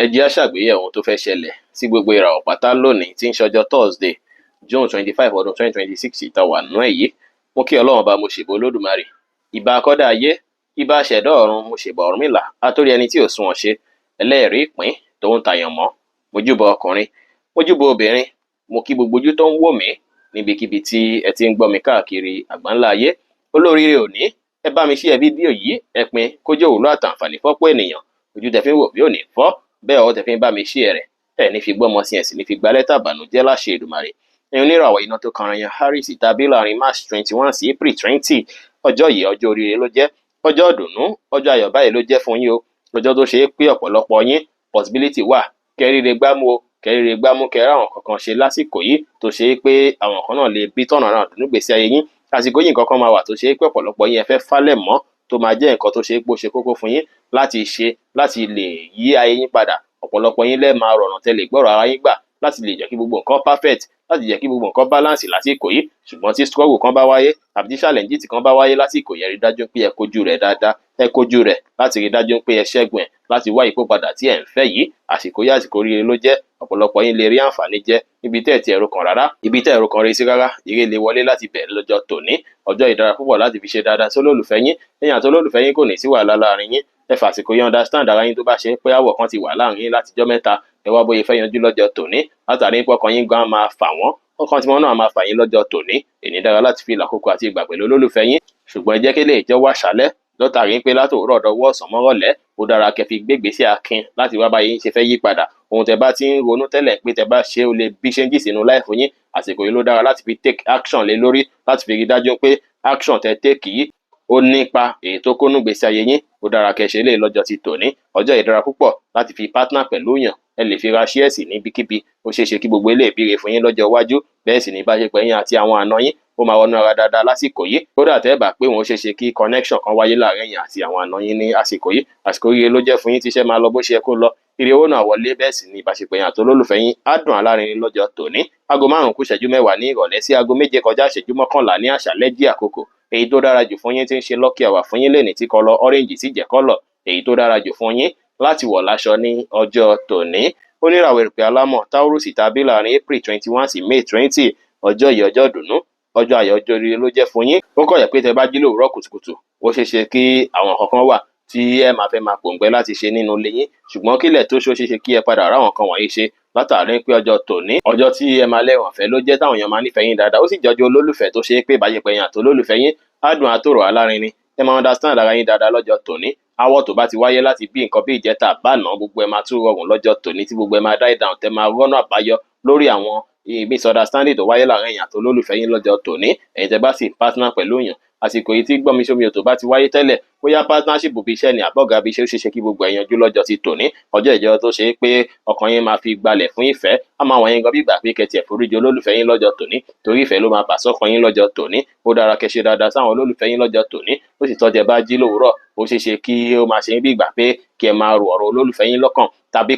ẹ jẹ́ á ṣàgbéyẹ̀wò ohun tó fẹ́ ṣẹlẹ̀ sí gbogbo ìràwọ̀ pátá lónìí tí ń ṣọjọ́ Thursday June 25 ọdún 2026 ìta wà nínú èyí. Mo kí Ọlọ́run bá mo ṣèbà Olódùmarè, ìbà akọ́dá ayé, ìbà aṣẹ̀dá ọ̀run, mo ṣèbà Ọ̀rúnmìlà atórí ẹni tí ò sunwọ̀n ṣe, ẹlẹ́rìí ìpín tó ń tayàn mọ́. Mo júbà ọkùnrin, mo júbà obìnrin, mo kí gbogbo ojú tó ń wò mí níbikíbi tí ẹ ti ń gbọ́ mi káàkiri àgbáńlá ayé. Olóríire òní, ẹ bá mi share fídíò yìí, ẹ pín kó jẹ́ òwúlò àtàǹfààní fọ́pọ̀ ènìyàn. Ojú tẹ́ fi ń wò bí ò ní fọ́, bẹ́ẹ̀ ọwọ́ tẹ́ fi ń bá mi share rẹ̀, ẹ ní fi gbọ́mọ sí ẹ̀ sì ní fi gba lẹ́tà ìbànújẹ́ láṣẹ Èdùmàrè. Ẹ̀yin oníràwọ̀ iná tó kanran yan Aries tàbí láàrin March 21 sí April 20. Ọjọ́ yìí ọjọ́ oríire ló jẹ́, ọjọ́ ìdùnnú, ọjọ́ ayọ̀ báyìí ló jẹ́ fún yín o. Ọjọ́ tó ṣe é pé ọ̀pọ̀lọpọ̀ yín possibility wà kẹ́ríre gbámú o, kẹ́ríre gbámú kẹ́rẹ́ àwọn kankan ṣe lásìkò yìí tó ṣe é pé àwọn kan náà lè bí tọ̀nà náà dùnú gbèsè ayé yín. Àsìkò yìí nǹkan kan máa wà tó ṣe é pé ọ̀pọ̀lọpọ̀ yín ẹ fẹ́ falẹ̀ mọ́ tó máa jẹ́ nǹkan tó ṣe é pé ó ṣe kókó fún yín láti ṣe láti lè yí ayé yín padà. Ọ̀pọ̀lọpọ̀ yín lẹ́ẹ̀ máa rọ̀nà tẹ́lẹ̀ gbọ́rọ̀ ara yín gbà láti lè jẹ́ kí gbogbo nǹkan perfect, láti jẹ́ kí gbogbo nǹkan balance lásìkò yìí. Ṣùgbọ́n tí struggle kan bá wáyé tàbí tí challenge kan bá wáyé lásìkò yẹn, rí dájú pé ẹ kojú rẹ̀ dáadáa, ẹ kojú rẹ̀ láti rí dájú pé ẹ ṣẹ́gun ẹ̀ láti wá ipò padà tí ẹ̀ ń fẹ́ yìí. Àsìkò yìí àsìkò oríire ló jẹ́, ọ̀pọ̀lọpọ̀ yín lè rí àǹfààní jẹ níbi tẹ́ ẹ̀ ti ẹ̀rọ kan rárá, ibi tẹ́ ẹ̀rọ kan rí sí rárá, ire lè wọlé láti bẹ̀rẹ̀ lọ́jọ́ tòní. Ọjọ́ ìdára púpọ̀ láti fi ṣe dáadáa sí olólùfẹ́ yín, ẹ̀yin àti olólùfẹ́ yín kò ní sí wàhálà láàrin yín. Ẹ fàsìkò yín understand ara yín tó bá ṣe pé àwọ̀ kan ti wà láàrin yín látijọ́ mẹ́ta, ẹ wá bóyá fẹ́ yanjú lọ́jọ́ tòní látàrí pé ọkàn yín gan máa fà wọ́n, ọkàn tí wọ́n náà máa fà yín lọ́jọ́ tòní. Èní dára láti fi làkókò àti ìgbà pẹ̀lú olólùfẹ́ yín, ṣùgbọ́n ẹ jẹ́ kí lè jẹ́ wá ṣálẹ́ lọ́tàrí pé látòwúrọ̀ dọwọ́ ọ̀sán mọ́rọ̀lẹ́ ó dára kẹ́ fi gbégbèsè akin láti wá bá yín ṣe fẹ́ yí padà. Ohun tẹ́ bá ti ń ronú tẹ́lẹ̀ pé tẹ́ bá ṣe ó lè bí changes sínú life yín, àsìkò yìí ló dára láti fi take action lé lórí, láti fi rí dájú pé action tẹ́ take yìí ó nípa èyí tó kónú gbèsè ayé yín. Ó dára kẹ́ ṣe lè lọ́jọ́ ti tòní. Ọjọ́ ìdára púpọ̀ láti fi partner pẹ̀lú yàn, ẹ lè fi ra shares níbikíbi. Ó ṣeé ṣe kí gbogbo ilé ìbíire fún yín lọ́jọ́ iwájú, bẹ́ẹ̀ sì ní ìbáṣepọ̀ yín àti àwọn àna yín ó máa wọnú ara dáadáa lásìkò yìí. Kódà tẹ́ bá pé wọn ó ṣeé ṣe kí connection kan wáyé láàrin yín àti àwọn àna yín ní àsìkò yìí. Àsìkò oríire ló jẹ́ fún yín, tíṣẹ́ máa lọ bó ṣe yẹ kó lọ, ire owó náà wọlé, bẹ́ẹ̀ sì ní ìbáṣepọ̀ yín àti olólùfẹ́ yín á dùn alárinrin lọ́jọ́ tòní. Aago 5:10 ní ìrọ̀lẹ́ sí aago 7:11 ní àṣálẹ́ jí àkókò. Èyí tó dára jù fún yín tí ń ṣe lucky hour fún yín lẹ́ni tí kọ́lọ̀ orange sì jẹ́ kọ́lọ̀ èyí tó dára jù fún yín láti wọ̀ láṣọ ní ọjọ́ tòní. Oníràwọ̀ èrùpẹ̀ alámọ̀ Taurus tàbí láàrin April 21 sí May 20. Ọjọ́ yìí ọjọ́ ìdùnnú, ọjọ́ ayọ̀, ọjọ́ oríire ló jẹ́ fún yín. Ó kọ̀ yẹ pé tẹ́ bá jí lówùúrọ̀ kùtùkùtù, ó ṣeé ṣe kí àwọn kankan wà tí ẹ máa fẹ́ máa pòǹgbẹ láti ṣe nínú ilé yín, ṣùgbọ́n kílẹ̀ tó ṣó ṣeé ṣe kí ẹ padà ráwọn kan wọ̀nyí ṣe látàrí pé ọjọ́ tòní ọjọ́ tí ẹ máa lẹ́wọ̀n fẹ́ ló jẹ́, táwọn èèyàn máa nífẹ̀ẹ́ yín dáadáa. Ó sì jọjọ́ olólùfẹ́ tó ṣe é pé ìbáṣepọ̀ yín àti olólùfẹ́ yín á dùn àtòrò alárinrin. Ẹ máa understand ara yín dáadáa lọ́jọ́ tòní. Awọ́ tó bá ti wáyé láti bí nǹkan bí ìjẹta àbáná, gbogbo ẹ máa tún rọrùn lọ́jọ́ tòní tí gbogbo ẹ máa die down, tẹ́ máa rọ́nà àbáyọ lórí àwọn misunderstanding tó wáyé láàrin èèyàn àti olólùfẹ́ yín lọ́jọ́ tòní. Ẹ̀yin tẹ́ bá sì partner pẹ̀lú èèyàn, àsìkò yìí tí gbọ́nmi-sómi ò tó bá ti wáyé tẹ́lẹ̀, bóyá partnership bí iṣẹ́ ni àbọ̀gá bí iṣẹ́, ó ṣeé ṣe kí gbogbo ẹ̀ yanjú lọ́jọ́ ti tòní. Ọjọ́ ìjọ tó ṣe é pé ọkàn yín máa fi gbalẹ̀ fún ìfẹ́, á máa wọ̀nyí gan bí ìgbà pé kẹ́tì ẹ̀fọ́ríjì olólùfẹ́ yín lọ́jọ́ tòní, torí ìfẹ́ ló máa bà sọ́kàn yín lọ́jọ́ tòní. Ó dára kẹ́ ṣe dáadáa sáwọn olólùfẹ́ yín lọ́jọ́ tòní. Ó sì tọ́jú ẹ bá jí lówùúrọ̀, ó ṣeé ṣe kí ó máa ṣe bí ìgbà pé kí ẹ máa ro ọ̀rọ̀ olólùfẹ́ yín lọ́kàn, tàbí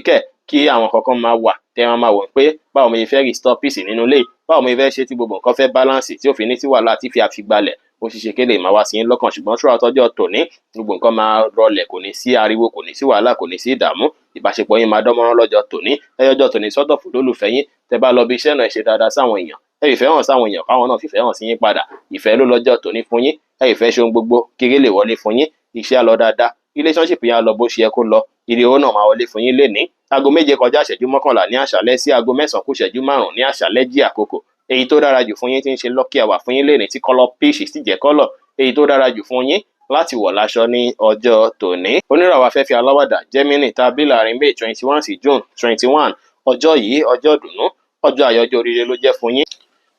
kí àwọn kankan máa wà tẹ́ ẹ máa wò pé báwo mo fẹ́ restore peace nínú ilé, báwo mo fẹ́ ṣe tí gbogbo nǹkan fẹ́ balance tí ó fi ní sí wàhálà tí fi àfigbalẹ̀. Ó ṣeé ṣe kí lè máa wá sí yín lọ́kàn, ṣùgbọ́n throughout ọjọ́ tòní gbogbo nǹkan máa rọlẹ̀, kò ní sí ariwo, kò ní sí wàhálà, kò ní sí ìdààmú. Ìbáṣepọ̀ yín máa dánmọ́rán lọ́jọ́ tòní. Ẹyọjọ́ tòní sọ́tọ̀ fún olólùfẹ́ yín. Tẹ́ bá lọ bí iṣẹ́ náà, ẹ ṣe dáadáa sáwọn èèyàn, ẹ ìfẹ́ hàn sáwọn èèyàn káwọn náà fìfẹ́ hàn sí yín padà. Ìfẹ́ ló lọ́jọ́ tòní fún yín, ẹ ìfẹ́ ṣe ohun gbogbo kéré lè wọlé fún yín. Iṣẹ́ á lọ dáadáa, relationship yẹn á lọ bó ṣe yẹ kó lọ, ire owó náà máa wọlé fún yín lénìí. Aago 7:11 ní àṣálẹ́ sí aago 9:05 ní àṣálẹ́ jí àkókò. Èyí tó dára jù fún yín tí ń ṣe lucky hour fún yín lénìí tí kọ́lọ̀ peach sì jẹ́ kọ́lọ̀ èyí tó dára jù fún yín láti wọ̀ láṣọ ní ọjọ́ tòní. Oníràwọ̀ afẹ́fẹ́ aláwàdà Gemini tàbí láàrin May 21 sí June 21. Ọjọ́ yìí ọjọ́ ìdùnnú, ọjọ́ ayọ̀, ọjọ́ oríire ló jẹ́ fún yín.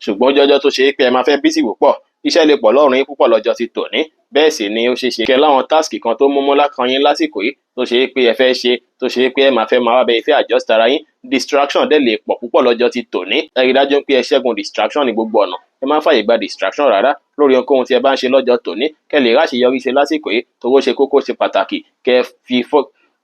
Ṣùgbọ́n ọjọ́ tó ṣe é pé ẹ máa fẹ́ bísí púpọ̀, iṣẹ́ lè pọ̀ lọ́rùn yín púpọ̀ lọ́jọ́ ti tòní. Bẹ́ẹ̀ sì ni ó ṣeé ṣe kẹ́ láwọn táàsì kan tó múmú lákan yín lásìkò yìí tó ṣe é pé ẹ fẹ́ ṣe, tó ṣe é pé ẹ máa fẹ́ máa wá bẹ ìfẹ́ adjust ara yín. Distraction dẹ̀ lè pọ̀ púpọ̀ lọ́jọ́ ti tòní. Ẹ rí dájú pé ẹ ṣẹ́gun distraction ní gbogbo ọ̀nà. Ẹ má fàyè gba distraction rárá lórí ohunkóhun tí ẹ bá ń ṣe lọ́jọ́ tòní. Kẹ́ lè ráṣeyọrí ṣe lásìkò yìí, tówó ṣe kókó, ṣe pàtàkì.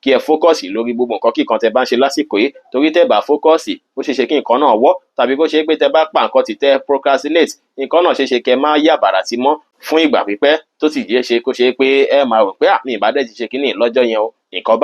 Kí ẹ fókọ̀sì lórí gbogbo nǹkan kíkan tẹ́ bá ń ṣe lásìkò yìí, torí tẹ́ bá fókọ̀sì ó ṣeé ṣe kí nǹkan náà wọ́, tàbí kó ṣe pé tẹ́ bá pa nǹkan tí tẹ́ procrastinate, nǹkan náà ṣeé ṣe kẹ́ máa yà bàrà sí mọ́ fún ìgbà pípẹ́, tó sì jẹ́ ṣe kó ṣe pé ẹ máa rò pé mi ìbá dẹ̀ ti ṣe kíní lọ́jọ́ yẹn o, nǹkan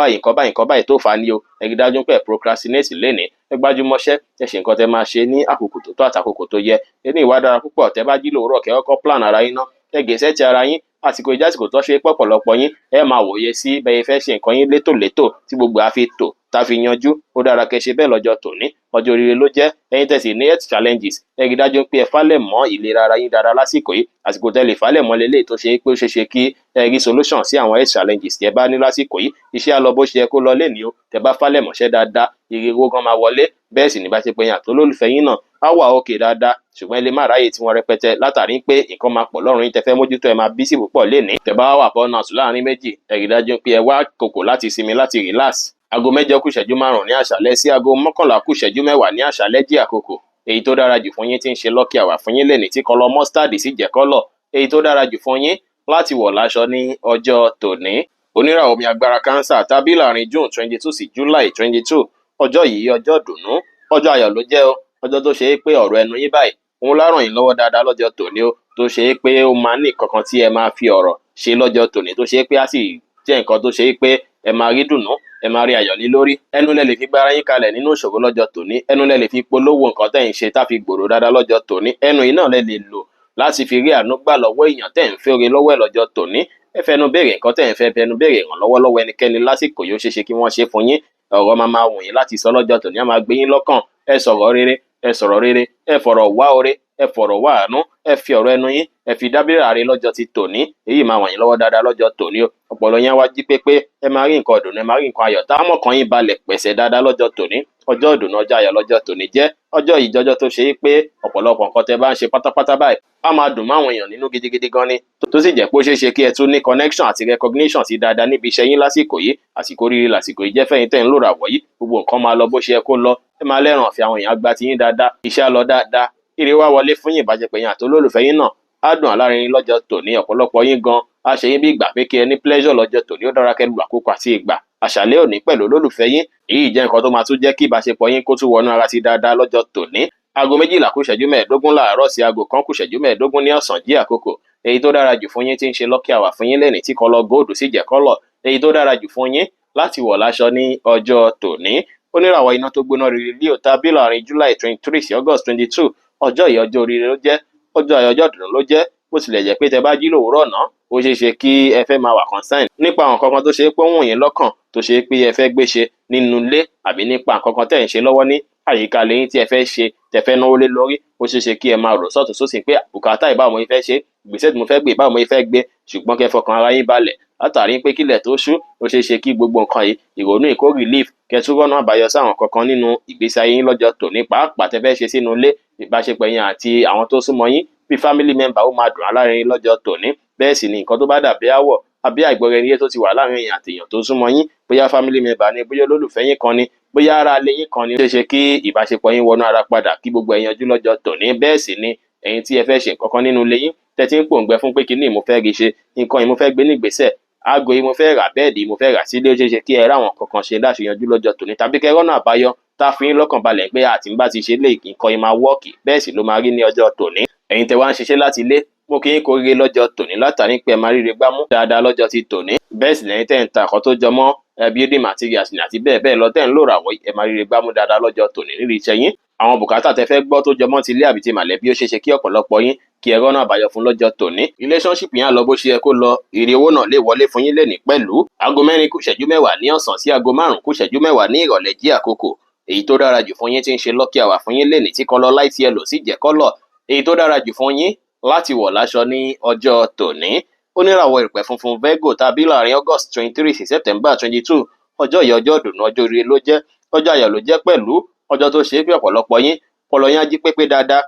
báyìí tó fà á ní o, ẹ rí dájú pé ẹ procrastinate lénìí, ẹ gbájúmọ́ṣẹ́, ẹ ṣe nǹkan tẹ́ máa ṣe ní àkókò tó tọ́ àtàkókò tó yẹ. Eléyìí wá dára púpọ̀ tẹ́ bá jí lòwúrọ̀ kẹ́ kọ́kọ́ plan ara yín ná, ẹ gèsè ti ara yín, àsìkò ìjásìkò tó ṣe pọ̀pọ̀lọpọ̀ yín ẹ máa wòye sí bẹ́ẹ̀ fẹ́ ṣe nǹkan yín létòlétò tí gbogbo àfi tò tá fi yanjú. Ó dára kẹ́ ṣe bẹ́ẹ̀ lọ́jọ́ tòní, ọjọ́ oríire ló jẹ́. Ẹ̀yin tẹ̀sí ní health challenges, ẹ rí dájú pé ẹ fálẹ̀ mọ́ ìlera ara yín dára lásìkò yìí. Àsìkò tẹ́ lè fálẹ̀ mọ́ lélẹ́yìí tó ṣe pé ó ṣeéṣe kí ẹ rí solution sí àwọn health challenges tí ẹ bá ní lásìkò yìí. Iṣẹ́ á lọ bó ṣe yẹ kó lọ lénìí o, tẹ́ bá fálẹ̀ mọ́ṣẹ́ dáadáa, ire owó gan máa wọlé. Bẹ́ẹ̀ sì ní bá ṣe pé yín àtolólùfẹ́ yín náà á wà òkè dáadáa, ṣùgbọ́n ẹ lè má ráyè tí wọ́n rẹpẹtẹ látàrí pé nǹkan máa pọ̀ lọ́rùn yín tẹ́ fẹ́ mójútó, ẹ máa busy púpọ̀ lénìí. Tẹ́ bá wà burn out láàrin méjì, ẹ rí dájú pé ẹ wá àkókò láti sinmi, láti relax. Aago 7 kù ìṣẹ́jú 5 ní àṣálẹ́ sí aago 11 kù ìṣẹ́jú 10 ní àṣálẹ́ jí àkókò. Èyí tó dára jù fún yín tí ń ṣe lucky hour fún yín lénìí tí kọlọ mustard sì jẹ́ kọ́lọ̀. Èyí tó dára jù fún yín láti wọ̀ láṣọ ní ọjọ́ tòní. Oníràwọ̀ omi agbára cancer tàbí láàrin June 22 sí July 22. Ọjọ́ yìí ọjọ́ dùnnú, ọjọ́ ayọ̀ ló jẹ́ o. Ọjọ́ tó ṣe é pé ọ̀rọ̀ ẹnu yín báyìí òun lá ràn yín lọ́wọ́ dáadáa lọ́jọ́ tòní o. Tó ṣe é pé ó máa ní kankan tí ẹ máa fi ọ̀rọ̀ ṣe lọ́jọ́ tòní, tó ṣe é pé á sì jẹ́ nǹkan tó ṣe é pé ẹ máa rí dùnnú, ẹ máa rí ayọ̀ ní lórí. Ẹnu lẹ lè fi gbára yín kalẹ̀ nínú ìṣòro lọ́jọ́ tòní, ẹnu lẹ lè fi polówó nǹkan tẹ́ ń ṣe tá fi gbòòrò dáadáa lọ́jọ́ tòní. Ẹnu yìí náà lẹ lè lò láti fi rí àánú gbà lọ́wọ́ èèyàn tẹ́ ń fẹ́ oore lọ́wọ́ ẹ̀ lọ́jọ́ tòní. Ẹ fẹnu béèrè nǹkan tẹ́ ń fẹ́, fẹnu béèrè ìrànlọ́wọ́ lọ́wọ́ ẹnikẹ́ni lásìkò yìí, ó ṣeéṣe kí wọ́n ṣe fún yín. Ọ̀rọ̀ máa wù yín láti sọ lọ́jọ́ tòní, á máa gbé yín lọ́kàn. Ẹ sọ̀rọ̀ rere, ẹ sọ̀rọ̀ rere, ẹ fọ̀rọ̀ wá oore, ẹ fọ̀rọ̀ wá àánú, ẹ fi ọ̀rọ̀ ẹnu yín ẹ fi dábìrà rẹ lọ́jọ́ ti tòní. Èyí máa wà yín lọ́wọ́ dáadáa lọ́jọ́ tòní o. Ọpọlọ yín á wá jí pépé, ẹ máa rí nǹkan ìdùnnú, ẹ máa rí nǹkan ayọ̀ tá mọ̀kàn yín balẹ̀ pẹ̀sẹ̀ dáadáa lọ́jọ́ tòní. Ọjọ́ ìdùnnú, ọjọ́ ayọ̀ lọ́jọ́ tòní jẹ́. Ọjọ́ yìí jọjọ́ tó ṣe é pé ọ̀pọ̀lọpọ̀ nǹkan tẹ́ bá ń ṣe pátápátá báyìí á máa dùn máwọn èèyàn nínú gidigidi gan ni, tó sì jẹ́ pé ó ṣeé ṣe kí ẹ tún ní connection àti recognition sí dáadáa níbi iṣẹ́ yín lásìkò yìí. Àsìkò rere lásìkò yìí jẹ́ fẹ́yìn tẹ́ ń lòrà wọ̀ yìí. Gbogbo nǹkan máa lọ bó ṣe yẹ kó lọ, ẹ máa lẹ́ràn fi àwọn èèyàn gba ti yín dáadáa, iṣẹ́ á lọ dáadáa, ire wá wọlé fún yín. Ìbájẹ́pẹ̀ yín àtolólùfẹ́ yín náà á dùn alárinrin lọ́jọ́ tòní. Ọ̀pọ̀lọpọ̀ yín gan á ṣe yín bí ìgbà pé kí ẹ ní pleasure lọ́jọ́ tòní. Ó dára kẹ́ lu àkókò àti ìgbà àṣálẹ́ òní pẹ̀lú olólùfẹ́ yín. Èyí jẹ́ nǹkan tó máa tún jẹ́ kí ìbáṣepọ̀ yín kó tún wọnú ara sí dáadáa lọ́jọ́ tòní. Aago 12 kù ìṣẹ́jú 15 láàárọ̀ sí aago 1 kù ìṣẹ́jú 15 ní ọ̀sán jí àkókò. Èyí tó dára jù fún yín tí ń ṣe lucky hour fún yín lẹ́nìí tí kọlọ gold sì jẹ́ kọ́lọ̀. Èyí tó dára jù fún yín láti wọ̀ láṣọ ní ọjọ́ tòní. Oníràwọ̀ iná tó gbóná rere Leo tàbí láàrin July 23 sí August 22. Ọjọ́ yìí ọjọ́ oríire ló jẹ́, ọjọ́ ayọ̀ ọjọ́ ìdùnnú ló jẹ́. Bó tilẹ̀ jẹ́ pé tẹ́ bá jí lòwúrọ̀ náà, ó ṣeé ṣe kí ẹ fẹ́ máa wà concern nípa àwọn nǹkan kan tó ṣe é pé ó wù yín lọ́kàn, tó ṣe é pé ẹ fẹ́ gbé ṣe nínú ilé àbí nípa nǹkan kan tẹ́ ń ṣe lọ́wọ́ ní àyíká lẹ́yìn tí ẹ fẹ́ ṣe, tẹ́ fẹ́ náwó lé lórí. Ó ṣeé ṣe kí ẹ máa rò sọ́tùn sósì pé bùkátà ìbáwo mo fẹ́ ṣe, ìgbésẹ̀ tí mo fẹ́ gbé ìbáwo mo fẹ́ gbé, ṣùgbọ́n kẹ́ fọkàn ara yín balẹ̀ látàrí pé kílẹ̀ tó ṣú. Ó ṣeé ṣe kí gbogbo nǹkan yìí, ìrònú ìkó relief, kẹ́ tún rọ́nà àbáyọ sáwọn kankan nínú ìgbésí ayé yín lọ́jọ́ tòní. Pàápàá tẹ́ fẹ́ ṣe sínú ilé, ìbáṣepọ̀ yín àti àwọn tó súnmọ́ yín bí family member ó máa dùn alárinrin lọ́jọ́ tòní. Bẹ́ẹ̀ sì ni nǹkan tó bá dàbí àwọ̀ àbí àìgbọ́ra-ẹni-yé tó ti wà láàrin èèyàn àtèèyàn tó súnmọ́ yín, bóyá family member ni, bóyá olólùfẹ́ yín kan ni, bóyá ará ilé yín kan ni, ó ṣeé ṣe kí ìbáṣepọ̀ yín wọnú ara padà, kí gbogbo ẹ̀ yanjú lọ́jọ́ tòní. Bẹ́ẹ̀ sì ni ẹ̀yin tí ẹ fẹ́ ṣe nǹkan kan nínú ilé yín, tẹ́ ti ń pòǹgbẹ fún pé kíní mo fẹ́ rí ṣe, nǹkan yìí mo fẹ́ gbé ní ìgbésẹ̀, aago yìí mo fẹ́ rà, bẹ́ẹ̀dì mo fẹ́ rà sílé, ó ṣeé ṣe kí ẹ ráwọn kankan ṣe láti yanjú lọ́jọ́ tòní, tàbí kẹ́ rọ́nà àbáyọ tá fi yín lọ́kàn balẹ̀ pé àti ń bá ti ṣe lé nǹkan yìí máa wọ́ọ̀kì. Bẹ́ẹ̀ sì ló máa rí ní ọjọ́ tòní. Ẹ̀yin tẹ́ wá ń ṣiṣẹ́ láti ilé, mo kí yín kó rere lọ́jọ́ tòní látàrí pé ẹ máa ríre gbámú dáadáa lọ́jọ́ ti tòní. Bẹ́ẹ̀ sì lẹ́yìn tẹ́ ń ta ẹ̀kọ́ tó jọmọ́ building materials ni àti bẹ́ẹ̀ bẹ́ẹ̀ lọ tẹ́ ń lò ràwọ̀, ẹ máa ríre gbámú dáadáa lọ́jọ́ tòní nílé iṣẹ́ yín. Àwọn bùkátà tẹ́ fẹ́ gbọ́ tó jọmọ́ ti ilé àbí ti màlẹ́bí, ó ṣeé ṣe kí ọ̀pọ̀lọpọ̀ yín kí ẹ rọ́nà àbáyọ fún lọ́jọ́ tòní. Relationship yẹn á lọ bó ṣe yẹ kó lọ, èrè owó náà lè wọlé fún yín lẹ́nìí pẹ̀lú. Aago 4 kù ìṣẹ́jú 10 ní ọ̀sán sí aago 5 kù ìṣẹ́jú 10 ní ìrọ̀lẹ́ jí àkókò. Èyí tó dára jù fún yín tí ń ṣe lucky hour fún yín lẹ́nìí tí kọlọ light yellow sì jẹ́ kọ́lọ̀. Èyí tó dára jù fún yín láti wọ̀ láṣọ ní ọjọ́ tòní. Oníràwọ̀ ìrùpẹ̀ funfun Virgo tàbí láàrin August 23 sí September 22. Ọjọ́ yìí ọjọ́ ìdùnnú, ọjọ́ oríire ló jẹ́, ọjọ́ ayọ̀ ló jẹ́ pẹ̀lú. Ọjọ́ tó ṣe é pé ọ̀pọ̀lọpọ̀ yín ọpọlọ yín á jí pépé dáadáa.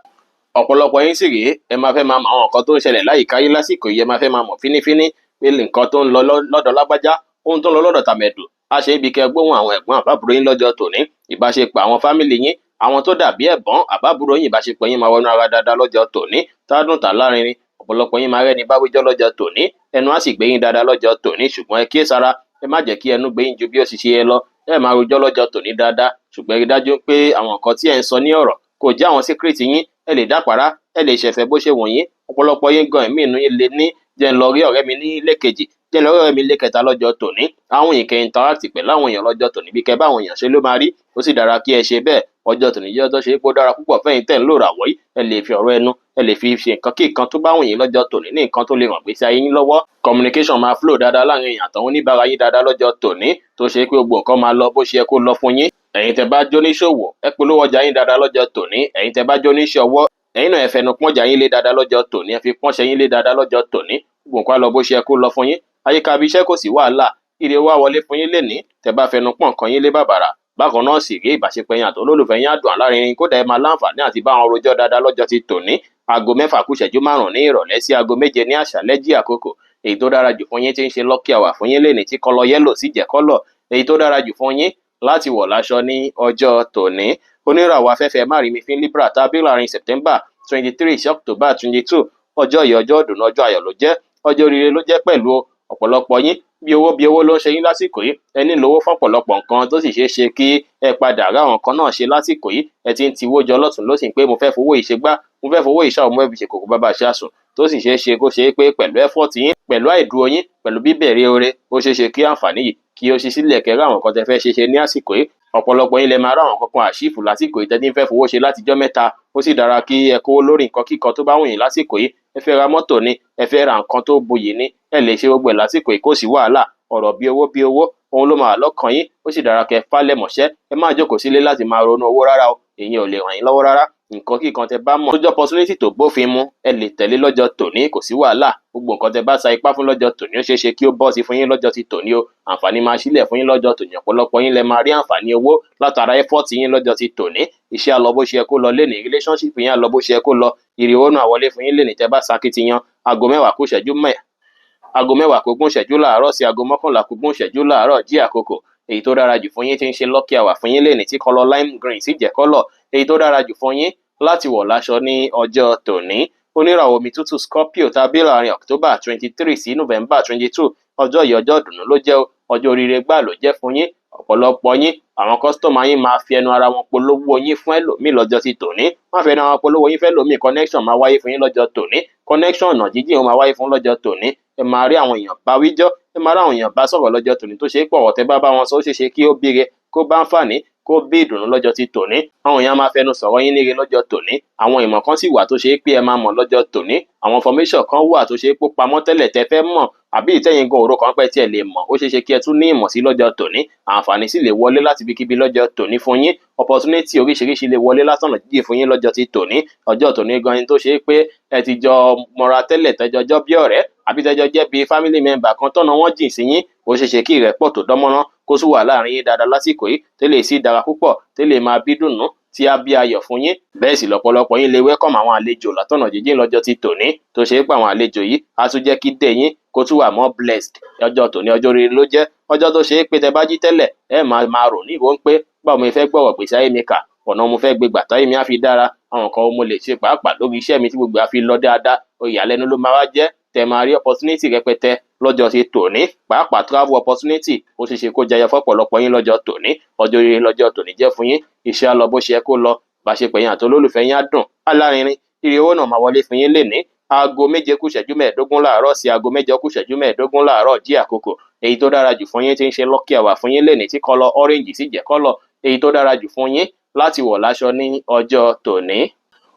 Ọ̀pọ̀lọpọ̀ yín sì rèé, ẹ máa fẹ́ máa mọ àwọn nǹkan tó ń ṣẹlẹ̀ láyìíká yín lásìkò yìí, ẹ máa fẹ́ máa mọ̀ fínífíní pé nǹkan tó ń lọ lọ́dọ̀ lágbájá, ohun tó ń lọ lọ́dọ̀ tàmẹ̀dù. A ṣe ibi kẹ́ gbóhùn àwọn ẹ̀gbọ́n àbábúrò yín lọ́jọ́ tòní. Ìbáṣepọ̀ àwọn fámìlì yín, àwọn tó dàbí ẹ̀gbọ́n àbábúrò yín, ìbáṣepọ̀ yín máa wọnú ara dáadáa lọ́jọ́ tòní. Tádùn tà lárinrin, ọ̀pọ̀lọpọ̀ yín máa rẹ́ni báwíjọ́ lọ́jọ́ tòní. Ẹnu á sì gbé yín dáadáa lọ́jọ́ tòní, ṣùgbọ́n ẹ kíyèsára, ẹ má jẹ́ kí ẹnu gbé yín ju bí ó ṣe yẹ lọ. Ẹ máa rojọ́ lọ́jọ́ tòní dáadáa, ṣùgbọ́n ẹ rí dájú pé àwọn nǹkan tí ẹ ń sọ ní ọ̀rọ̀ kò jẹ́ àwọn secret yín. Ẹ lè dápàrá, ẹ lè ṣẹ̀fẹ̀ bó ṣe wù yín, ọ̀pọ̀lọpọ̀ yín gan ẹ̀mí inú yín lè ní jẹ́ ń lọ rí ọ̀rẹ́ mi ní ilé kejì, jẹ́ ń lọ rí ọ̀rẹ́ mi ilé kẹta lọ́jọ́ tòní. Àwọn ìkẹ́ interact pẹ̀lú àwọn èèyàn lọ́jọ́ tòní bí kẹ́ bá àwọn èèyàn ṣe ló máa rí, ó sì dára kí ẹ ṣe bẹ́ẹ̀. Ọjọ́ tòní jẹ́ ọjọ́ ṣe pé ó dára púpọ̀ fẹ́yìn tẹ̀ ń lò ràwọ̀ yìí, ẹ lè fi ọ̀rọ̀ ẹnu, ẹ lè fi ṣe nǹkan kí nǹkan tó bá wù yín lọ́jọ́ tòní ní nǹkan tó lè ràn gbèsè ayé yín lọ́wọ́. Communication máa flow dáadáa láàrin èèyàn àtàwọn oníbàárà yín dáadáa lọ́jọ́ tòní, tó ṣe pé gbogbo nǹkan máa lọ bó ṣe yẹ kó lọ fún yín. Ẹ̀yin tẹ́ bá jóníṣòwò, ẹ polówó ọjà yín dáadáa lọ́jọ́ tòní. Ẹ̀yin tẹ́ bá jóníṣẹ́ ọwọ́, ẹ̀yin náà ẹ fẹnu pọ́n ọjà yín lé dáadáa lọ́jọ́ tòní, ẹ fi pọ́nṣẹ́ yín lé dáadáa lọ́jọ́ tòní. Gbogbo nǹkan á lọ bó ṣe yẹ kó lọ fún yín. Àyíká ibi iṣẹ́ kò sí wàhálà, ire wá wọlé fún yín lénìí, tẹ́ bá fẹnu pọ́n nǹkan yín lé bàbàrà. Bákan náà sì rí ìbáṣepọ̀ yín àti olólùfẹ́ yín á dùn láàrin, kódà ẹ máa láǹfààní àti bá wọn rojọ́ dáadáa lọ́jọ́ ti tòní. Aago 6 kù ìṣẹ́jú 5 ní ìrọ̀lẹ́ sí aago 7 ní àṣálẹ́ jí àkókò. Èyí tó dára jù fún yín tí ń ṣe lucky hour fún yín lénìí tí kọ́lọ̀ yẹ́lò sì jẹ́ kọ́lọ̀. Èyí tó dára jù fún yín láti wọ̀ láṣọ ní ọjọ́ tòní. Oníràwọ̀ afẹ́fẹ́ márìmí fún Libra tàbí láàrin September 23 sí October 22. Ọjọ́ yìí ọjọ́ ìdùnnú, ọjọ́ ayọ̀ ló jẹ́, ọjọ́ oríire ló jẹ́ pẹ̀lú ọ̀pọ̀lọpọ̀ yín. Bí owó ló ń ṣe yín lásìkò yìí, ẹ nílò owó fọ́pọ̀lọpọ̀ nǹkan tó sì ṣeé ṣe kí ẹ padà rá àwọn nǹkan náà ṣe lásìkò yìí. Ẹ ti ń tiwó jọ lọ́tùn lósì pé mo fẹ́ fowó yìí ṣe gbá, mo fẹ́ fowó yìí ṣàwọn ọmọ ẹbí ṣe kòkó bàbá ṣáṣùn, tó sì ṣeé ṣe kó ṣe pé pẹ̀lú effort yín, pẹ̀lú àìdúró yín, pẹ̀lú bíbẹ̀rẹ̀ oore, ó ṣeé ṣe kí àǹfààní yìí kí ó ṣí sílẹ̀ kẹ́ rá àwọn nǹkan tẹ́ fẹ́ ṣe ní àsìkò yìí. Ọ̀pọ̀lọpọ̀ yín lẹ máa rá àwọn nǹkan kan àṣìfù lásìkò yìí tẹ́tí ń fẹ́ fowó ṣe látijọ́ mẹ́ta. Ó sì dára kí ẹ kówó lórí nǹkan kíkan tó bá wù yín lásìkò yìí. Ẹ fẹ́ ra mọ́tò ni, ẹ fẹ́ ra nǹkan tó buyì ni, ẹ lè ṣe gbogbo ẹ̀ lásìkò yìí kò sí wàhálà. Ọ̀rọ̀ bí owó, òun ló máa lọ́kàn yín. Ó sì dára kẹ́ fálẹ̀ mọ̀ṣẹ́, ẹ má jókòó sílé láti máa ronú owó rárá o, èyí ò lè ràn yín lọ́wọ́ rárá. Nǹkan kíkan tẹ́ bá mọ̀ tó jẹ́ opportunity tó bófin mu, ẹ lè tẹ̀lé lọ́jọ́ tòní, kò sí wàhálà. Gbogbo nǹkan tẹ́ bá sa ipá fún lọ́jọ́ tòní, ó ṣeé ṣe kí ó bọ́ sí fún yín lọ́jọ́ ti tòní o. Àǹfààní máa ṣílẹ̀ fún yín lọ́jọ́ tòní. Ọ̀pọ̀lọpọ̀ yín lẹ máa rí àǹfààní owó látara effort yín lọ́jọ́ ti tòní. Iṣẹ́ á lọ bó ṣe yẹ kó lọ lénìí, relationship yín á lọ bó ṣe yẹ kó lọ. Ìrìwó náà wọlé fún yín lénìí tẹ́ bá sakitiyan. Aago 10 kù ìṣẹ́jú láàárọ̀ sí aago 11 kù ìṣẹ́jú láàárọ̀ jí àkókò. Èyí tó dára jù fún yín tí ń ṣe lucky hour fún yín lénìí tí kọ́lọ̀ lime green sì jẹ́ kọ́lọ̀. Èyí tó dára jù fún yín láti wọ̀ láṣọ ní ọjọ́ tòní. Oníràwọ̀ omi tútù Scorpio tàbí láàrin October 23 sí November 22. Ọjọ́ yìí ọjọ́ ìdùnnú ló jẹ́, ọjọ́ oríire gbà ló jẹ́ fún yín. Ọ̀pọ̀lọpọ̀ yín, àwọn kọ́sítọ́mà yín máa fi ẹnu ara wọn polówó yín fún ẹlòmíì lọ́jọ́ ti tòní. Má fẹ́ ẹnu ara wọn polówó yín fún ẹlòmíì, connection máa wáyé fún yín lọ́jọ́ tòní. Connection ọ̀nà jíjìn ó máa wáyé fún lọ́jọ́ tòní. Ẹ máa rí àwọn èèyàn bá wíjọ́, ẹ máa rí àwọn èèyàn bá sọ̀rọ̀ lọ́jọ́ tòní tó ṣe é pọ̀ ọ̀tẹ́ bá wọn sọ ó ṣeé ṣe kí ó bíire, kó bá àǹfààní, kó bí ìdùnnú lọ́jọ́ ti tòní. Àwọn èèyàn máa fẹnu sọ̀rọ̀ yín níre lọ́jọ́ tòní. Àwọn ìmọ̀ kan sì wà tó ṣe é pé ẹ máa mọ̀ lọ́jọ́ tòní. Àwọn information kan wà tó ṣe é pé pamọ́ tẹ́lẹ̀ tẹ́ fẹ́ mọ̀, àbí ìtẹ́yìn gan òro kan pẹ́ tí ẹ lè mọ̀. Ó ṣeé ṣe kí ẹ tún ní ìmọ̀ sí lọ́jọ́ tòní. Àǹfààní sì lè wọlé láti ibikíbi lọ́jọ́ tòní fún yín. Opportunity oríṣiríṣi lè wọlé látọ̀nà jíjìn fún yín lọ́jọ́ ti tòní. Ọjọ́ tòní gan ni tó ṣe é pé ẹ ti jọ mọra tẹ́lẹ̀ tẹ́jọjọ́ bí ọ̀rẹ́, àbí tẹ́jọ jẹ́ bí family member kan tọ́nà wọ́n jìn sí yín. Ó ṣeé ṣe kí ìrẹ́pọ̀ tó dánmọ́rán kó sì wà láàrin yín dáadáa lásìkò yìí, tẹ́lẹ̀ sì dára púpọ̀, tẹ́lẹ̀ máa bí dùnnú tí a bí ayọ̀ fún yín. Bẹ́ẹ̀ sì lọ́pọ̀lọpọ̀ yín lè welcome àwọn àlejò látọ̀nà jíjìn lọ́jọ́ ti tòní, tó ṣe é pé àwọn àlejò yìí á tún jẹ́ kí dé yín kó tún wà more blessed. Ọjọ́ tòní ọjọ́ rere ló jẹ́, ọjọ́ tó ṣe é pé tẹ́ bá jí tẹ́lẹ̀ ẹ máa rò ní ìwọ ń pé báwo mo fẹ́ gbọ́rọ̀ gbèsè ayé mi kà, ọ̀nà mo fẹ́ gbé gbàtà yìí mi á fi dára, àwọn nǹkan mo lè ṣe pàápàá lórí iṣẹ́ mi tí gbogbo á fi lọ dáadáa. Ìyàlẹ́nu ló máa wá jẹ́, tẹ́ máa rí opportunity rẹpẹtẹ lọ́jọ́ ti tòní, pàápàá travel opportunity ó ṣeé ṣe kó jẹyọ fọ́pọ̀lọpọ̀ yín lọ́jọ́ tòní. Ọjọ́ rere lọ́jọ́ tòní jẹ́ fún yín. Iṣẹ́ á lọ bó ṣe yẹ kó lọ, ìbáṣepọ̀ yín àti olólùfẹ́ yín á dùn, alárinrin. Ire owó náà máa wọlé fún yín lénìí. Aago 7 kù ìṣẹ́jú 15 láàárọ̀ sí aago 8 kù ìṣẹ́jú 15 láàárọ̀ jí àkókò. Èyí tó dára jù fún yín tí ń ṣe lucky hour fún yín lénìí tí kọ́lọ̀ orange sì jẹ́ kọ́lọ̀. Èyí tó dára jù fún yín láti wọ̀ láṣọ ní ọjọ́ tòní.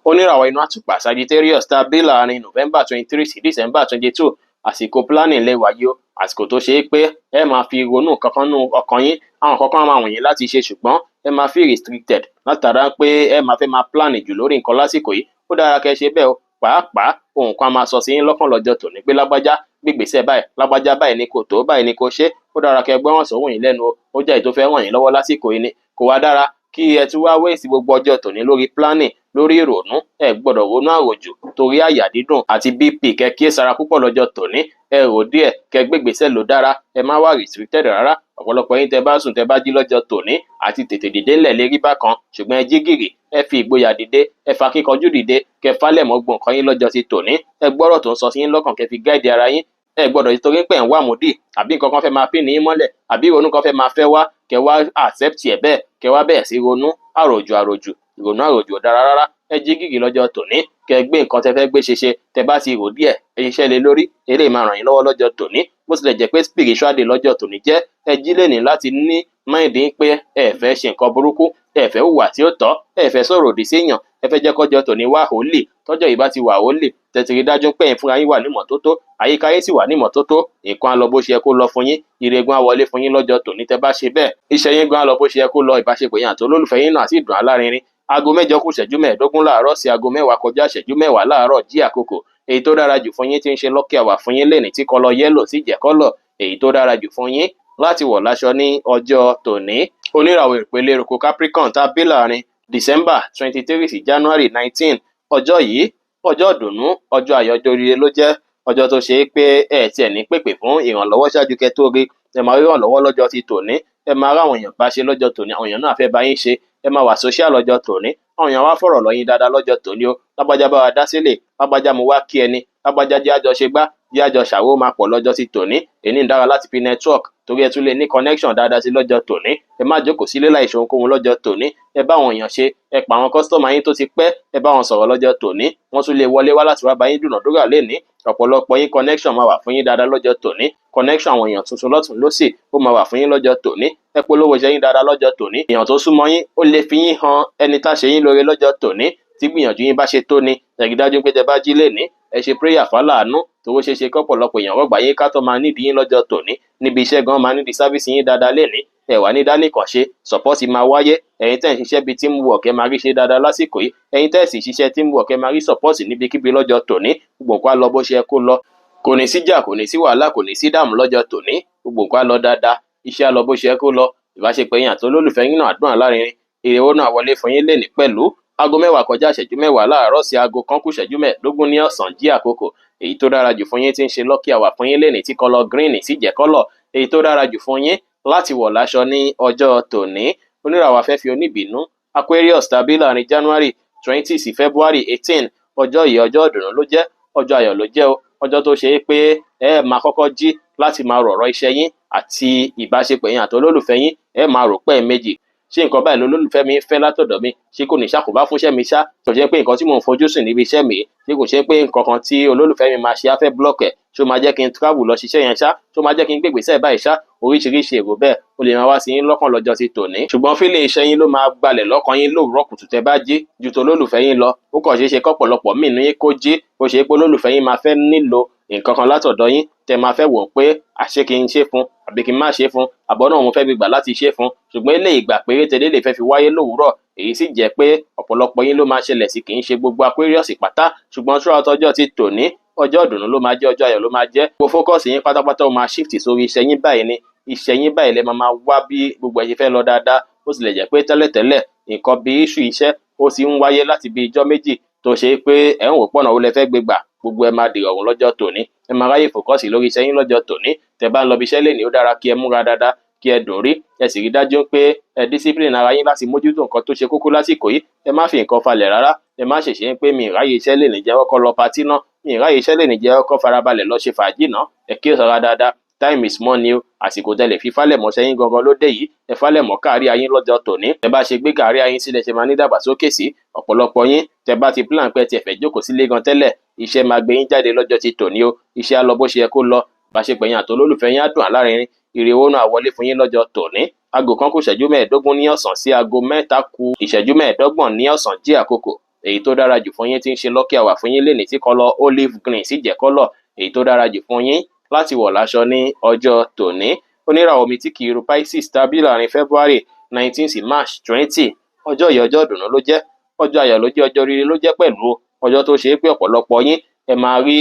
Oníràwọ̀ inú àtùpà Sagittarius tàbí láàrin November 23 sí December 22. Àsìkò planning lè wáyé o. Àsìkò tó ṣe é pé ẹ máa fi ronú kankan nú ọkàn yín, àwọn kankan máa wọ̀nyí láti ṣe ṣùgbọ́n ẹ máa feel restricted látara pé ẹ máa fẹ́ máa plan jù lórí nǹkan lásìkò yìí. Ó dára kẹ́ ṣe bẹ́ẹ̀ o. Pàápàá ohun kan máa sọ sí yín lọ́kàn lọ́jọ́ tòní pé lágbájá gbígbèsè báyìí, lágbájá báyìí ni kò tó, báyìí ni kò ṣe. Ó dára kẹ́ gbọ́ràn sóhùn yín lẹ́nu o. Ó jẹ́ èyí tó fẹ́ ràn yín lọ́wọ́ lásìkò yìí ni. Kò wá dára kí ẹ tún wá waste gbogbo ọjọ́ tòní lórí planning, lórí ìrònú. Ẹ gbọ́dọ̀ ronú àròjù torí àyà dídùn àti BP. Kẹ́ kíyèsára púpọ̀ lọ́jọ́ tòní. Ẹ rò díẹ̀, kẹ́ gbégbèsè ló dára, ẹ má wà restricted rárá. Ọ̀pọ̀lọpọ̀ yín tẹ́ bá sùn tẹ́ bá jí lọ́jọ́ tòní àti tètè dìde ńlẹ̀ lè rí bákan, ṣùgbọ́n ẹ jí gìrì, ẹ fi ìgboyà dìde, ẹ fa kíkanjú dìde, kẹ́ falẹ̀ mọ́ gbọ̀n kan yín lọ́jọ́ ti tòní. Ẹ gbọ́rọ̀ tó ń sọ sí yín lọ́kàn, kẹ́ fi guide ara yín. Ẹ gbọ́dọ̀ torí pé ẹ̀ ń wá mùdí àbí nǹkan kan fẹ́ máa pín ní yín mọ́lẹ̀, àbí ìrònú kan fẹ́ máa fẹ́ wá, kẹ́ wá accept ẹ̀ bẹ́ẹ̀, kẹ́ wá bẹ̀rẹ̀ sí ronú àròjù. Ìrònú àròjù ò dára rárá. ẹ jí gìgì lọ́jọ́ tòní kẹ́ gbé nǹkan tẹ́ fẹ́ gbé ṣe tẹ́ bá ti rò díẹ̀ ẹ ṣiṣẹ́ lé lórí eléyìí máa ràn yín lọ́wọ́ lọ́jọ́ tòní bó tilẹ̀ jẹ́ pé spiritual day lọ́jọ́ tòní jẹ́ ẹ jí lẹ́ni láti ní máìndì pé ẹ fẹ́ ṣe nǹkan burúkú ẹ fẹ́ hùwà tí ó tọ́ ẹ fẹ́ sọ̀rọ̀ òdì séèyàn ẹ fẹ́ jẹ́ kọ́jọ́ tòní wà hólì tọ́jọ́ yìí bá ti wà hólì tẹ̀tì rí dájú pé ẹ̀yin fúnra yín wà ní mọ́tótó àyíká yín sì wà ní mọ́tótó nǹkan á lọ bó ṣe yẹ kó lọ fún yín ìrègùn á wọlé fún yín lọ́jọ́ tòní tẹ́ bá ṣe bẹ́ẹ̀ iṣẹ́ yín gan á lọ bó ṣe yẹ kó lọ ìbáṣepọ̀ yín àti olólùfẹ́ yín náà sì dùn á lárinrin aago 7 kù ìṣẹ́jú 15 láàárọ̀ sí aago 10 kọjá ìṣẹ́jú 10 láàárọ̀ jí àkókò èyí tó dára jù fún yín tí ń ṣe lọ́kì àwà fún yín lẹ́ni tí kọlọ yẹ́lò sì jẹ́ kọ́lọ̀ èyí tó dára jù fún yín láti wọ̀ láṣọ ní ọjọ́ tòní oníràwọ̀ ìpele eruku Capricorn tá a bí láàrin December 23 sí January 19 ọjọ́ yìí ọjọ́ ìdùnnú ọjọ́ àyọjọ́ oríire ló jẹ́ ọjọ́ tó ṣe é pé ẹ tiẹ̀ ní pèpè fún ìrànlọ́wọ́ ṣáájú kẹ́ tó rí ẹ máa rí ìrànlọ́wọ́ lọ́jọ́ ti tòní ẹ máa ráwọn èèyàn bá ṣe lọ́jọ́ tòní àwọn èèyàn náà fẹ́ bá yín ṣe ẹ máa wà social lọ́jọ́ tòní àwọn èèyàn wá fọ̀rọ̀ lọ yín dáadáa lọ́jọ́ tòní o lágbájá bá wa dá sílẹ̀ lágbájá mo wá kí ẹni lágbájá jẹ́ àjọ ṣe gbá jẹ́ àjọ ṣàwó máa pọ̀ lọ́jọ́ ti tòní èyí ń dára láti fi network torí ẹ tún lè ní connection dáadáa sí lọ́jọ́ tòní ẹ má jókòó sílé láì ṣe ohunkóhun lọ́jọ́ tòní ẹ bá àwọn èèyàn ṣe ẹ pa àwọn customer yín tó ti pẹ́ ẹ bá wọn sọ̀rọ̀ lọ́jọ́ tòní wọ́n tún lè wọlé wá láti wá bá yín dúnàdúrà lénìí ọ̀pọ̀lọpọ̀ yín connection máa wà fún yín dáadáa lọ́jọ́ tòní connection àwọn èèyàn tuntun lọ́tún lósì ó máa wà fún yín lọ́jọ́ tòní ẹ polówó iṣẹ́ yín dáadáa lọ́jọ́ tòní èèyàn tó súnmọ́ yín ó lè fi yín han ẹni tá ṣe yín lóore lọ́jọ́ tòní tí gbìyànjú yín bá ṣe tó ni ẹ̀rí dájú pé tẹ bá jí lénìí ẹ ṣe prayer fáláàánú tówó ṣe kọ́pọ̀lọpọ̀ èèyàn wọ́gbà yín ká tó máa nídìí yín lọ́jọ́ tòní níbi iṣẹ́ gan máa nídìí sáfíìsì yín dáadáa lénìí ẹ wà ní dánìkan ṣe support máa wáyé ẹ̀yin tẹ́ ń ṣiṣẹ́ bíi teamwork ẹ máa rí ṣe dáadáa lásìkò yìí ẹ̀yin tẹ́ sì ṣiṣẹ́ teamwork ẹ máa rí support níbikíbi lọ́jọ́ tòní gbogbo nǹkan á lọ bó ṣe yẹ kó lọ kò ní sí jà kò ní sí wàhálà kò ní sí dààmú lọ́jọ́ tòní gbogbo nǹkan á lọ dáadáa iṣẹ́ á lọ bó ṣe yẹ kó lọ ìbáṣepọ̀ yín àti olólùfẹ́ yín náà àdúrà lárinrin ìrèwọ́ náà wọlé fún yín lénìí pẹ̀lú aago 10 kọjá ìṣẹ́jú 10 láàárọ̀ sí aago 1 kù ìṣẹ́jú 15 ní ọ̀sán jí àkókò èyí tó dára jù fún yín tí ń ṣe lọ́kì àwà fún yín lénìí tí kọlọ green sì jẹ́ kọ́lọ̀ èyí tó dára jù fún yín láti wọ̀ láṣọ ní ọjọ́ tòní oníràwọ̀ afẹ́fẹ́ oníbìínú Aquarius tàbí láàrin January 20 sí February 18 ọjọ́ yìí ọjọ́ ìdùnnú ló jẹ́ ọjọ́ ayọ̀ ló jẹ́ o ọjọ́ tó ṣe é pé ẹ máa kọ́kọ́ jí láti máa rọ̀rọ̀ iṣẹ́ yín àti ìbáṣepọ̀ yín àti olólùfẹ́ yín ẹ máa rò pé méjì ṣé nǹkan báyìí lolólùfẹ́ mi fẹ́ látọ̀dọ̀ mi ṣé kò ní ṣàkóbá fúnṣẹ́ mi ṣá kò jẹ́ pé nǹkan tí mò ń fojú sùn níbi iṣẹ́ mi ṣé kò ṣe pé nǹkan kan tí olólùfẹ́ mi máa ṣe á fẹ́ block ẹ̀ ṣó máa jẹ́ kí n travel lọ ṣiṣẹ́ yẹn ṣá ṣó máa jẹ́ kí n gbé ìgbésẹ̀ báyìí ṣá oríṣiríṣi èrò bẹ́ẹ̀ ó lè máa wá sí yín lọ́kàn lọ́jọ́ ti tòní ṣùgbọ́n fílẹ̀ iṣẹ́ yín ló máa gbalẹ̀ lọ́kàn yín lówùúrọ̀ kùtù tẹ́ bá jí ju tó olólùfẹ́ yín lọ ó kàn ṣeé ṣe kọ́pọ̀lọpọ̀ míì ní kó jí ó ṣe é pé olólùfẹ́ yín máa fẹ́ nílò nǹkan kan látọ̀dọ̀ yín tẹ́ máa fẹ́ wò pé àṣé kí n ṣe fún àbí kí n má ṣe fún àbọ̀ náà mo fẹ́ gbégbà láti ṣe fún ṣùgbọ́n ilé ìgbà péréte lè fẹ́ fi wáyé lówùúrọ̀ èyí sì jẹ́ pé ọ̀pọ̀lọpọ̀ yín ló máa ṣẹlẹ̀ sí kì í ṣe gbogbo Aquarius pátá ṣùgbọ́n throughout ọjọ́ ti tòní ọjọ́ ìdùnnú ló máa jẹ́ ọjọ́ ayọ̀ ló máa jẹ́ gbogbo fókọ̀sì yín pátápátá ó máa shift sórí iṣẹ́ yín báyìí ni iṣẹ́ yín báyìí lẹ máa wá bí gbogbo ẹ̀ ṣe fẹ́ lọ dáadáa ó sì lè jẹ́ pé tẹ́lẹ̀tẹ́lẹ̀ nǹkan bí iṣu iṣẹ́ ó sì ń wáyé láti bí ijọ́ méjì tó ṣe pé ẹ̀ ń wò pọ̀nà ó lẹ fẹ́ gbégbà gbogbo ẹ máa dìrọ̀rùn lọ́jọ́ tòní ẹ máa ráyè fòkọ́sì lórí iṣẹ́ yín lọ́jọ́ tòní tẹ́ bá ń lọ bí iṣẹ́ lénìí ó dára kí ẹ múra dáadáa kí ẹ dùn rí ẹ sì rí dájú pé ẹ discipline ara yín láti mójútó nǹkan tó ṣe kókó lásìkò yìí ẹ má fi nǹkan falẹ̀ rárá ẹ má ṣèṣe pé mi ìráyè iṣẹ́ lénìí jẹ́ kọ́kọ́ lọ patí náà mi ìráyè iṣẹ́ lénìí jẹ́ kọ́kọ́ farabalẹ̀ lọ ṣe fàájì náà ẹ kí ó sọra dáadáa time is money o àsìkò tẹ́lẹ̀ fi falẹ̀ mọ́ sẹ́yìn gangan ló dé yìí ẹ falẹ̀ mọ́ káàrí ayín lọ́jọ́ tòní ẹ bá ṣe gbé káàrí ayín sílẹ̀ ṣe máa ní dàgbàsókè sí ọ̀pọ̀lọpọ̀ yín tẹ́ bá ti plan pé tiẹ̀ fẹ́ jókòó sílé gan tẹ́lẹ̀ iṣẹ́ máa gbé yín jáde lọ́jọ́ ti tòní o iṣẹ́ á lọ bó ṣe yẹ kó lọ báṣepọ̀ yín àti olólùfẹ́ yín á dùn àlárinrin ìrèwọ́ náà wọlé fún yín lọ́jọ́ tòní aago 1 kù ìṣẹ́jú 15 ní ọ̀sán sí aago 3 kù ìṣẹ́jú 15 ní ọ̀sán jí àkókò èyí tó dára jù fún yín tí ń ṣe lọ́kì àwà fún yín lénìí tí kọlọ olive green sì jẹ́ kọ́lọ̀ èyí tó dára jù fún yín láti wọ̀ láṣọ ní ọjọ́ tòní oníràwọ̀ mi tí kì í ru Pisces tàbí láàrin February 19 sí March 20 ọjọ́ yìí ọjọ́ ìdùnnú ló jẹ́ ọjọ́ ayọ̀ ló jẹ́ ọjọ́ rere ló jẹ́ pẹ̀lú ọjọ́ tó ṣe é pé ọ̀pọ̀lọpọ̀ yín ẹ máa rí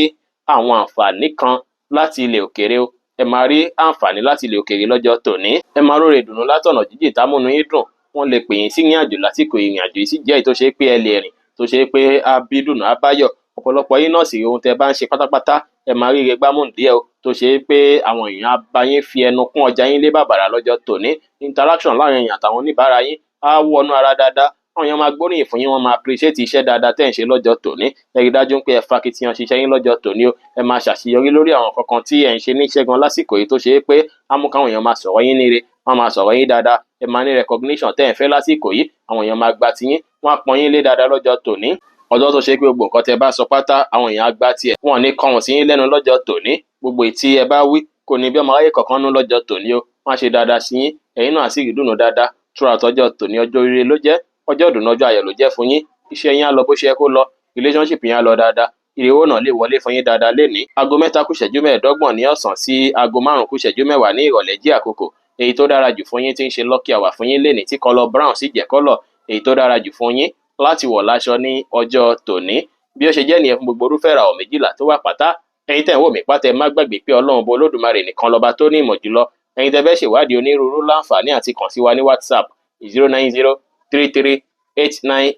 àwọn àǹfààní kan láti ilẹ̀ òkèèrè o ẹ máa rí àǹfààní láti ilẹ̀ òkèèrè lọ́jọ́ tòní ẹ máa róre ìdùnnú látọ̀nà jíjìn támúnú yín dùn wọ́n lè pè yín sí ìrìn àjò lásìkò ìrìn àjò yìí sì jẹ́ èyí tó ṣe é pé ẹ lè rìn tó ṣe é pé á bí dùnú á báyọ̀ ọ̀pọ̀lọpọ̀ yín náà sì ohun tẹ́ bá ń ṣe pátápátá ẹ máa ríre gbámùn díẹ̀ o tó ṣe é pé àwọn èèyàn á bá yín fi ẹnu kún ọjà yín lé bàbàrà lọ́jọ́ tòní interaction láàrin èèyàn àtàwọn oníbàárà yín á wọnú ara dáadáa àwọn èèyàn máa gbóríyìn fún yín, wọ́n máa appreciate iṣẹ́ dáadáa tẹ́ ń ṣe lọ́jọ́ tòní. Ẹ rí dájú pé ẹ fakitiyan ṣiṣẹ́ yín lọ́jọ́ tòní o. Ẹ máa ṣàṣeyọrí lórí àwọn kankan tí ẹ ń ṣe níṣẹ́ gan lásìkò yìí tó ṣe é pé á mú káwọn èèyàn máa sọ̀rọ̀ yín níre, wọ́n máa sọ̀rọ̀ yín dáadáa. Ẹ máa ní recognition tẹ́ ẹ̀ ń fẹ́ lásìkò yìí, àwọn èèyàn máa gba tiyín, wọ́n á pọ́n yín lé dáadáa lọ́jọ́ tòní. Ọjọ́ tó ṣe pé gbogbo nǹkan tẹ́ bá sọ pátá àwọn èèyàn á gbá tiẹ̀, wọn ò ní kọrùn sí yín lẹ́nu lọ́jọ́ tòní. Gbogbo ètí ẹ bá wí kò ní bí ọmọ aráyé kankan nú lọ́jọ́ tòní o. Wọ́n á ṣe dáadáa sí yín, ẹ̀yin náà á sì rí ìdùnnú dáadáa. Throughout ọjọ́ tòní, ọjọ́ ire ló jẹ́, ọjọ́ ìdùnnú, ọjọ́ ayọ̀ ló jẹ́ fún yín. Iṣẹ́ yín á lọ bó ṣe yẹ kó lọ, relationship yín á lọ dáadáa, ire owó náà lè wọlé fún yín dáadáa lénìí. Aago 7:25 ní ọ̀sán sí aago 5:10 ní ìrọ̀lẹ́ jẹ́ àkókò èyí tó dára jù fún yín tí ń ṣe lucky hour fún yín lénìí, tí kọ́lọ̀ brown sì jẹ́ kọ́lọ̀ èyí tó dára jù fún yín láti wọ̀ láṣọ ní ọjọ́ tòní. Bí ó ṣe jẹ́ nìyẹn fún gbogbo irúfẹ́ ìràwọ̀ 12 tó wà pátá. Ẹ̀yin tẹ́ ń wò mí pátá, ẹ má gbàgbé pé Ọlọ́run Ọba Olódùmarè nìkan lọba tó ní ìmọ̀ jùlọ. Ẹ̀yin tẹ́ fẹ́ ṣèwádìí onírúurú láǹfààní àti kàn sí wa ní WhatsApp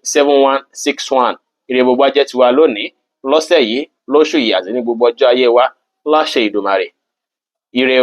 09033897161. Ire gbogbo á jẹ́ tiwa lónìí, lọ́sẹ̀ yìí, lóṣù yìí àti ní gbogbo ọjọ́ ayé wa láṣẹ Ìdùmarè. Ire o.